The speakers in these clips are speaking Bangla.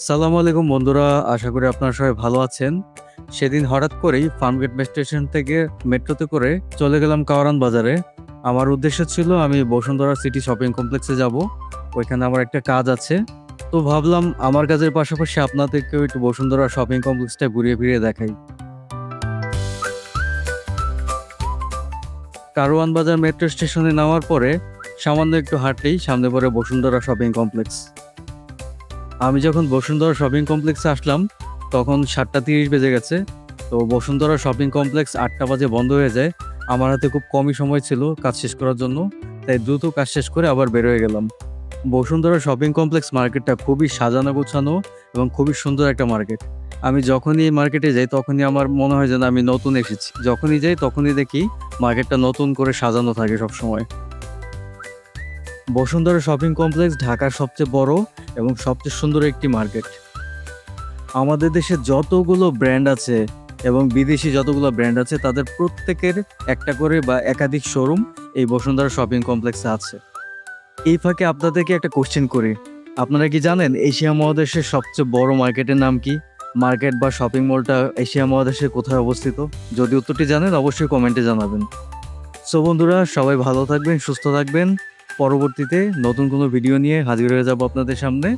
সালামু আলাইকুম বন্ধুরা, আশা করি আপনারা সবাই ভালো আছেন। সেদিন হঠাৎ করেই ফার্মগেট স্টেশন থেকে মেট্রোতে করে চলে গেলাম কাওরান বাজারে। আমার উদ্দেশ্য ছিল আমি বসুন্ধরা সিটি শপিং কমপ্লেক্সে যাব। ওইখানে আমার একটা কাজ আছে। তো ভাবলাম আমার কাজের পাশাপাশি আপনাদেরকেও একটু বসুন্ধরা শপিং কমপ্লেক্সটা ঘুরিয়ে ফিরিয়ে দেখাই। কারওয়ান বাজার মেট্রো স্টেশনে নামার পরে সামান্য একটু হাঁটলেই সামনে পড়ে বসুন্ধরা শপিং কমপ্লেক্স। আমি যখন বসুন্ধরা শপিং কমপ্লেক্সে আসলাম তখন 7:30 বেজে গেছে। তো বসুন্ধরা শপিং কমপ্লেক্স 8টা বাজে বন্ধ হয়ে যায়। আমার হাতে খুব কমই সময় ছিল কাজ শেষ করার জন্য, তাই দ্রুত কাজ শেষ করে আবার বের হয়ে গেলাম। বসুন্ধরা শপিং কমপ্লেক্স মার্কেটটা খুবই সাজানো গোছানো এবং খুবই সুন্দর একটা মার্কেট। আমি যখনই এই মার্কেটে যাই তখনই আমার মনে হয় যেন আমি নতুন এসেছি। যখনই যাই তখনই দেখি মার্কেটটা নতুন করে সাজানো থাকে সবসময়। বসুন্ধরা শপিং কমপ্লেক্স ঢাকার সবচেয়ে বড় এবং সবচেয়ে সুন্দর একটি মার্কেট। আমাদের দেশে যতগুলো ব্র্যান্ড আছে এবং বিদেশি যতগুলো ব্র্যান্ড আছে তাদের প্রত্যেকের একটা করে বা একাধিক শোরুম এই বসুন্ধরা শপিং কমপ্লেক্সে আছে। এই ফাঁকে আপনাদেরকে একটা কোশ্চেন করি, আপনারা কি জানেন এশিয়া মহাদেশের সবচেয়ে বড় মার্কেটের নাম কি? মার্কেট বা শপিং মলটা এশিয়া মহাদেশে কোথায় অবস্থিত? যদি উত্তরটি জানেন অবশ্যই কমেন্টে জানাবেন। সো বন্ধুরা, সবাই ভালো থাকবেন, সুস্থ থাকবেন। পরবর্তীতে নতুন কোনো ভিডিও নিয়ে হাজির হয়ে যাব আপনাদের সামনে।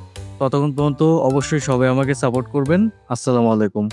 ততক্ষণ পর্যন্ত অবশ্যই সবাই আমাকে সাপোর্ট করবেন। আসসালামু আলাইকুম।